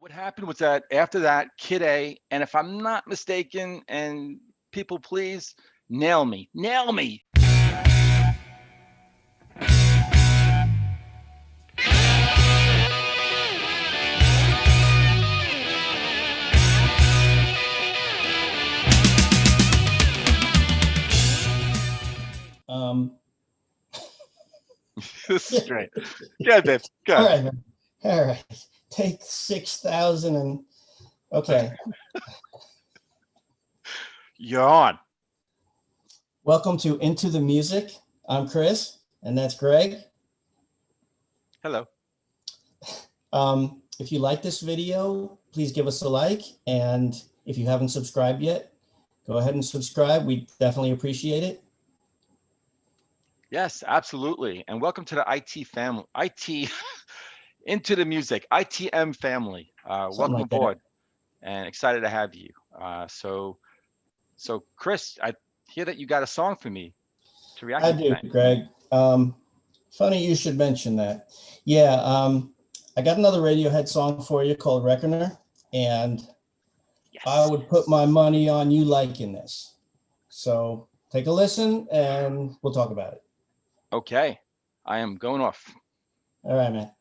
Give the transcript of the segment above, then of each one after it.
What happened was that after that, Kid A, and if I'm not mistaken, and people please nail me, nail me. Um, This is great. Good, babe. Good. all right, man. All right. Take 6,000 and okay. You're on. Welcome to Into the Music. I'm Chris, and that's Greg. Hello. If you like this video, please give us a like. And if you haven't subscribed yet, go ahead and subscribe. We definitely appreciate it. Yes, absolutely. And welcome to the IT family. IT Into the Music, ITM family. Welcome like that. aboard, and excited to have you. So Chris, I hear that you got a song for me to react to I do, tonight. Greg. Funny you should mention that. Yeah, I got another Radiohead song for you called Reckoner, and Yes. I would put my money on you liking this. So take a listen, and we'll talk about it. Okay, I am going off. All right, man.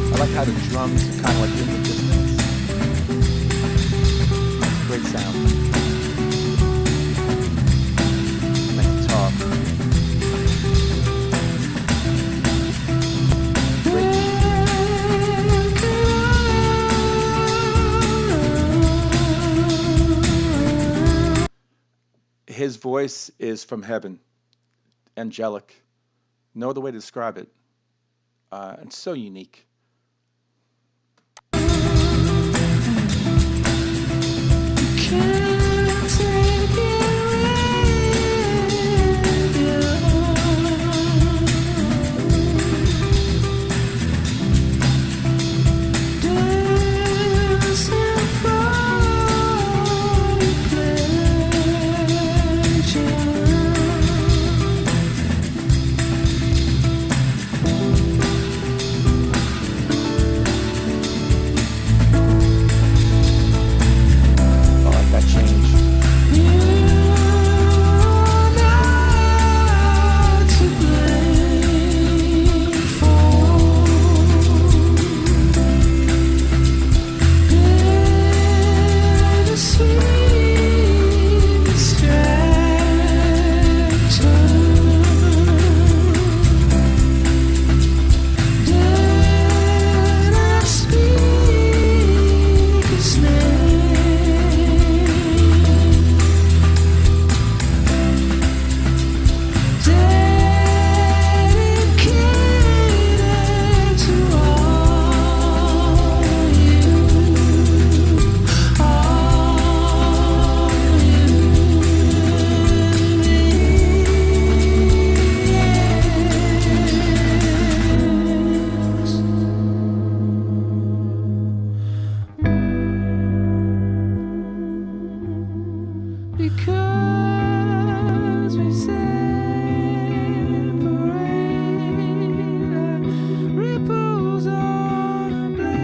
I like how the drums are kind of like in the distance. Great sound. And the guitar. His voice is from heaven, angelic. No other way to describe it. And so unique. I like that change. Because we separate like ripples on a blank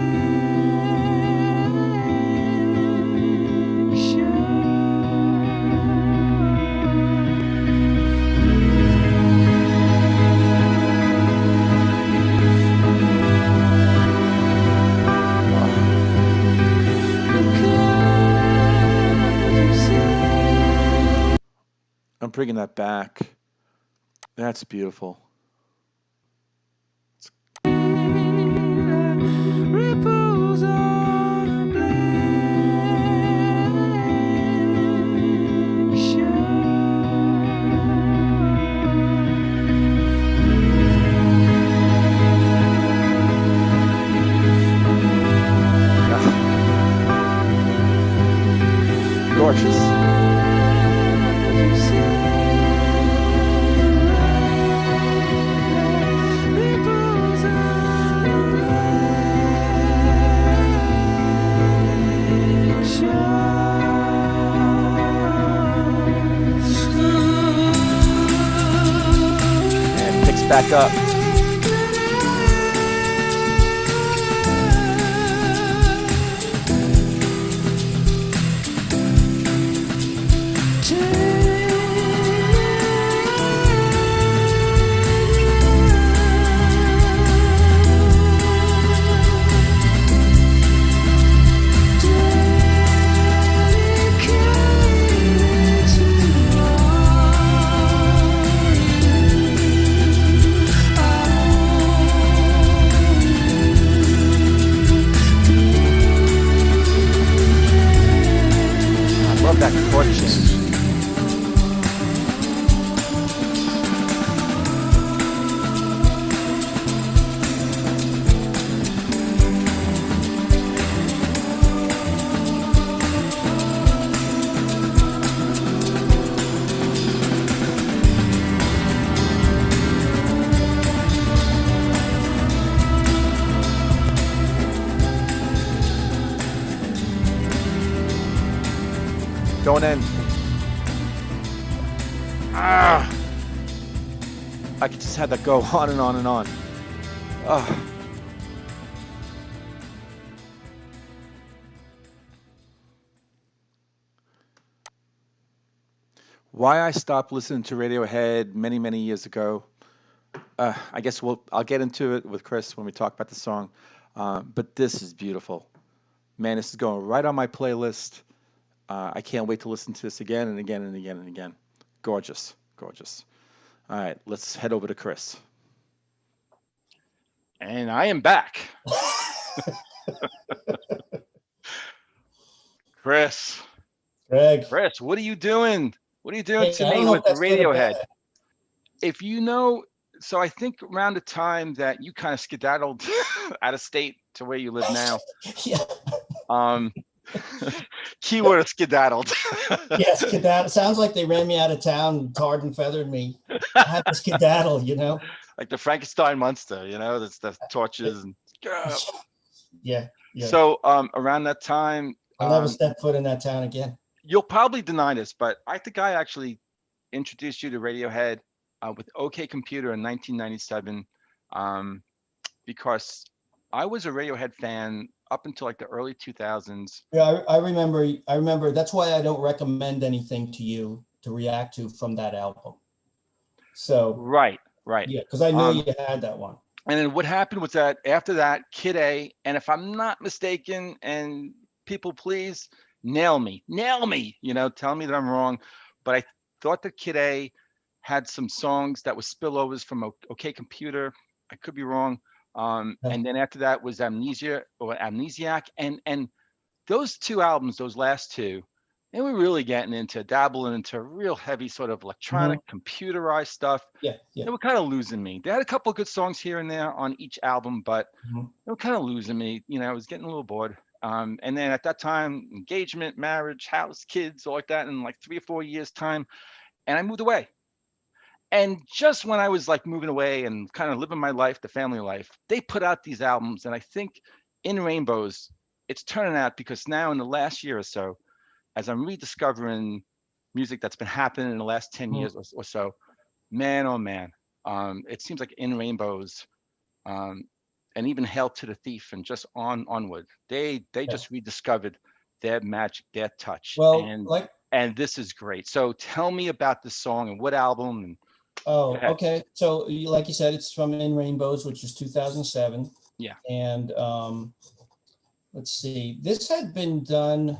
I'm bringing that back. That's beautiful. ripples on a blank shore. gorgeous. And picks back up. I love that chord change. Going in. Ah, I could just have that go on and on and on. Ah. Why I stopped listening to Radiohead many, many years ago. I guess I'll get into it with Chris when we talk about the song. But this is beautiful. Man, this is going right on my playlist. I can't wait to listen to this again and again and again and again. Gorgeous, gorgeous. All right, let's head over to Chris. And I am back. Chris, Greg. what are you doing? What are you doing Hey, I to don't me know if with that's good or Radiohead? bad. If you know, so I think around the time that you kind of skedaddled out of state to where you live now, Yeah. um, keyword skedaddled. Yes, skedaddle. Sounds like they ran me out of town, tarred and feathered me. I had to skedaddle, you know? Like the Frankenstein monster, you know, that's the torches and Yeah, yeah. so around that time, I'll never step foot in that town again. you'll probably deny this, but I think I actually introduced you to Radiohead with OK Computer in 1997 because I was a Radiohead fan up until like the early 2000s. Yeah, I remember. I remember. That's why I don't recommend anything to you to react to from that album. So Right. yeah, because I know you had that one. And then what happened was that after that, Kid A, and if I'm not mistaken, and people please nail me, you know, tell me that I'm wrong, but I thought that Kid A had some songs that were spillovers from OK Computer. I could be wrong. And then after that was Amnesia or Amnesiac, and those two albums, those last two, they were really getting into dabbling into real heavy sort of electronic, computerized stuff. Yeah, yeah. They were kind of losing me. They had a couple of good songs here and there on each album, but they were kind of losing me. You know, I was getting a little bored. And then at that time, engagement, marriage, house, kids, all like that, in like 3 or 4 years' time, and I moved away. And just when I was like moving away and kind of living my life, the family life, they put out these albums, and I think In Rainbows, it's turning out because now in the last year or so, as I'm rediscovering music that's been happening in the last 10 years or so, man, oh man, it seems like In Rainbows, and even Hail to the Thief, and just onward, they just rediscovered their magic, their touch, Well, and this is great. So tell me about this song and what album. And oh, okay. So like you said, it's from In Rainbows, which is 2007. Yeah. And let's see, this had been done.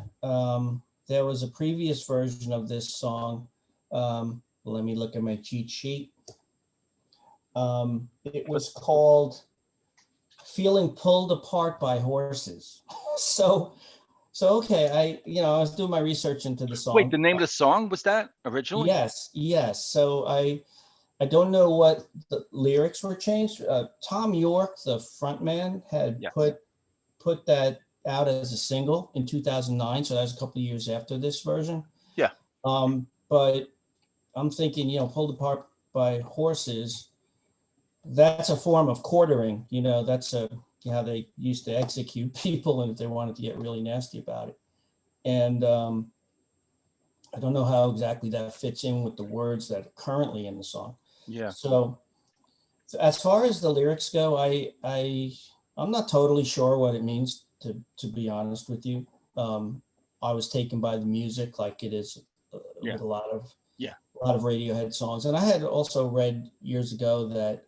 There was a previous version of this song. Let me look at my cheat sheet. It was called Feeling Pulled Apart by Horses. So okay, I was doing my research into the song. Wait, the name of the song was that originally? Yes. So I don't know what the lyrics were changed. Tom York, the frontman, had put that out as a single in 2009, so that was a couple of years after this version. Yeah. But I'm thinking, Pulled Apart by Horses, that's a form of quartering. That's how they used to execute people, and if they wanted to get really nasty about it. And I don't know how exactly that fits in with the words that are currently in the song. Yeah. So as far as the lyrics go, I'm not totally sure what it means, to be honest with you. I was taken by the music, like it is Yeah. with a lot of Yeah. Radiohead songs. And I had also read years ago that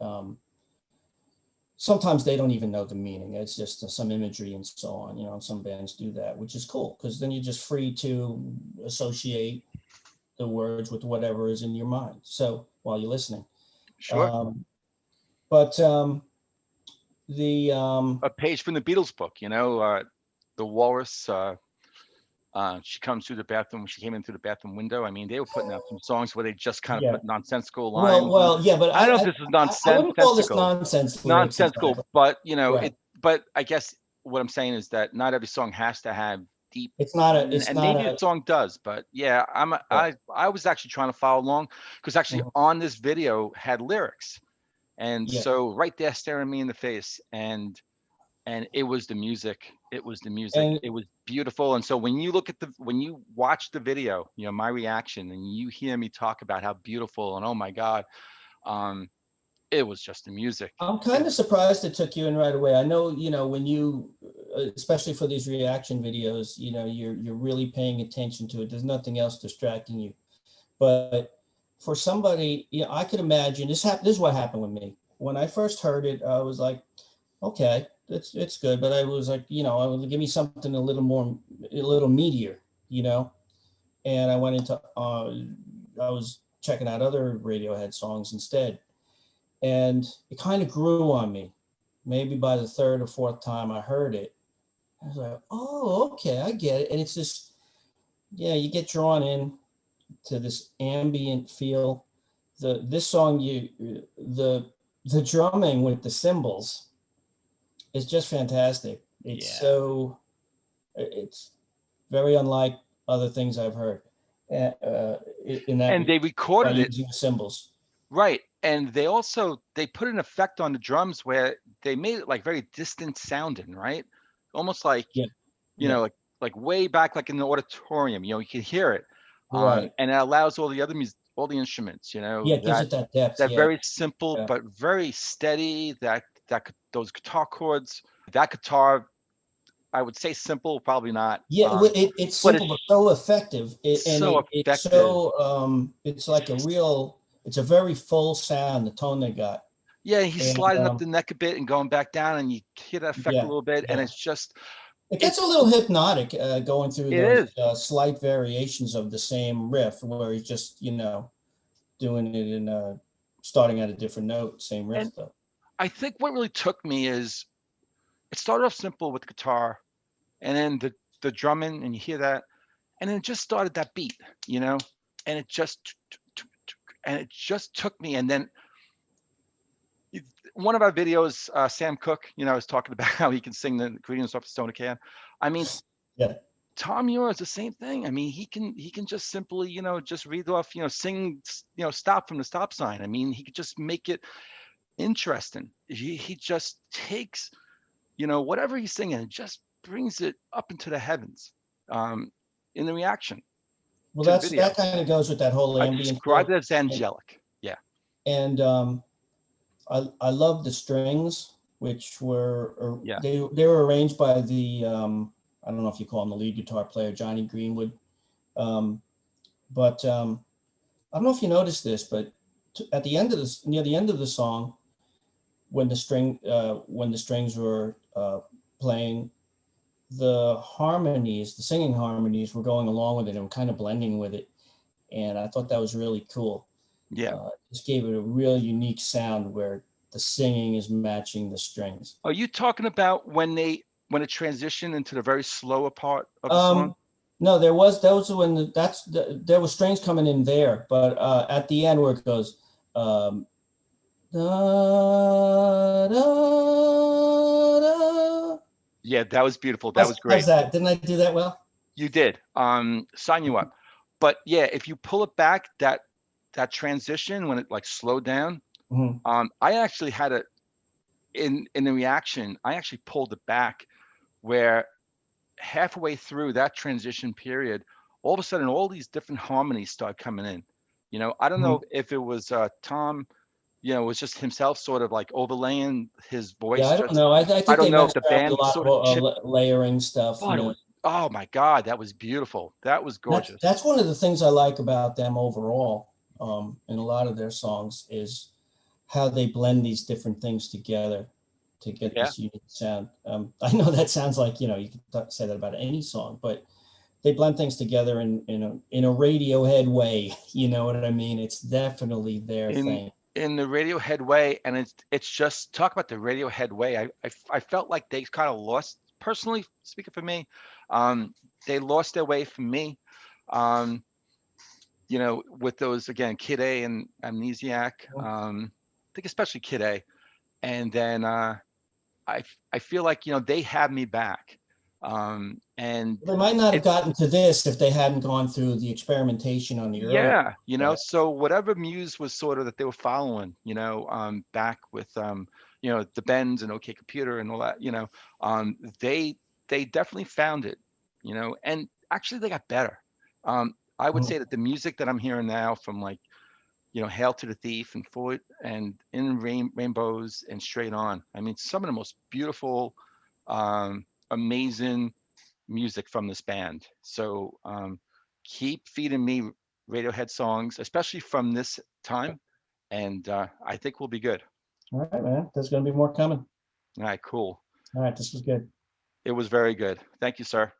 sometimes they don't even know the meaning. It's just some imagery and so on. And some bands do that, which is cool, because then you're just free to associate the words with whatever is in your mind. So while you're listening. Sure. But A page from the Beatles book, the walrus. She comes through the bathroom. She came in through the bathroom window. I mean, they were putting out some songs where they just kind of yeah, put nonsensical lines. yeah, but I don't know if this is I wouldn't call this nonsensical, lyrics exactly. but Right. But I guess what I'm saying is that not every song has to have deep, It's not and maybe the song does. But yeah, I was actually trying to follow along, because actually on this video had lyrics, and Yeah. so right there staring me in the face, and it was the music. It was the music. And It was beautiful. And so when you watch the video, my reaction, and you hear me talk about how beautiful and oh my God, it was just the music. I'm kind of surprised it took you in right away. I know, when you, especially for these reaction videos, you're really paying attention to it. There's nothing else distracting you. But for somebody, I could imagine this is what happened with me. When I first heard it, I was like, okay, it's good. But I was like, I would give me something a little meatier, and I went into, I was checking out other Radiohead songs instead. And it kind of grew on me. Maybe by the third or fourth time I heard it, I was like, oh, okay, I get it. And it's just, you get drawn in to this ambient feel. This song, the drumming with the cymbals is just fantastic. It's it's very unlike other things I've heard. In that, and they recorded it using the cymbals. right. And they put an effect on the drums where they made it like very distant sounding, right? Almost like, like way back, like in the auditorium, you can hear it. Right. And it allows all the other all the instruments, it gives it that depth. that very simple, but very steady, those guitar chords, that guitar, I would say simple, probably not. It's simple, but so effective. Effective. It's like it's a very full sound, the tone they got. Yeah, he's sliding up the neck a bit and going back down, and you hear that effect a little bit, and it's just... It gets a little hypnotic going through those slight variations of the same riff, where he's just, doing it in starting at a different note, same riff though. I think what really took me is it started off simple with the guitar, and then the drumming, and you hear that, and then it just started that beat, and it just took me. And then one of our videos, Sam Cooke, was talking about how he can sing the ingredients off a soda can. I mean, Tom Muir is the same thing. I mean, he can just simply, just read off, sing, stop from the stop sign. I mean, he could just make it interesting. He just takes, whatever he's singing, and just brings it up into the heavens, in the reaction. Well, that kind of goes with that whole ambient. I describe it as angelic. Yeah. And I love the strings, which were they were arranged by the I don't know if you call him the lead guitar player, Johnny Greenwood. But I don't know if you noticed this, but at the end of near the end of the song, when the strings were playing, the singing harmonies were going along with it and kind of blending with it. And I thought that was really cool. Yeah. Just gave it a real unique sound where the singing is matching the strings. Are you talking about when it transitioned into the very slower part of the song? No, there was there was strings coming in there, but at the end where it goes, da, da, da, Yeah, that was beautiful. That was How's great. that? Didn't I do that well? You did. Sign you up. But yeah, if you pull it back, that transition when it like slowed down, Mhm. I actually had a in the reaction, I actually pulled it back where halfway through that transition period, all of a sudden all these different harmonies start coming in. I don't know Mhm. if it was Tom, it was just himself sort of like overlaying his Yeah, voice. I don't Just know. I I think don't they know if messed the around with band a lot sort of of chipped. layering stuff, Oh, it was, oh my God, that was beautiful. That was gorgeous. That's one of the things I like about them overall, in a lot of their songs is how they blend these different things together to get Yeah. this unique sound. I know that sounds like, you can say that about any song, but they blend things together in a Radiohead way. You know what I mean? It's definitely their in thing. in the Radiohead way, and it's just talk about the Radiohead way. I felt like they kind of lost, personally speaking for me, they lost their way for me. Um, with those again, Kid A and Amnesiac. I think especially Kid A, and then I feel like they have me back, and They might not have it gotten to this if they hadn't gone through the experimentation on the earlier. yeah, so whatever muse was sort of that they were following, back with the Bends and OK Computer and all that, they definitely found it, and actually they got better. I would Mhm. say that the music that I'm hearing now from like, Hail to the Thief and Floyd and In Rainbows and Straight On. I mean, some of the most beautiful, amazing music from this band. So keep feeding me Radiohead songs, especially from this time, and I think we'll be good. All right, man. There's going to be more coming. All right, cool. All right, this was good. It was very good. Thank you, sir.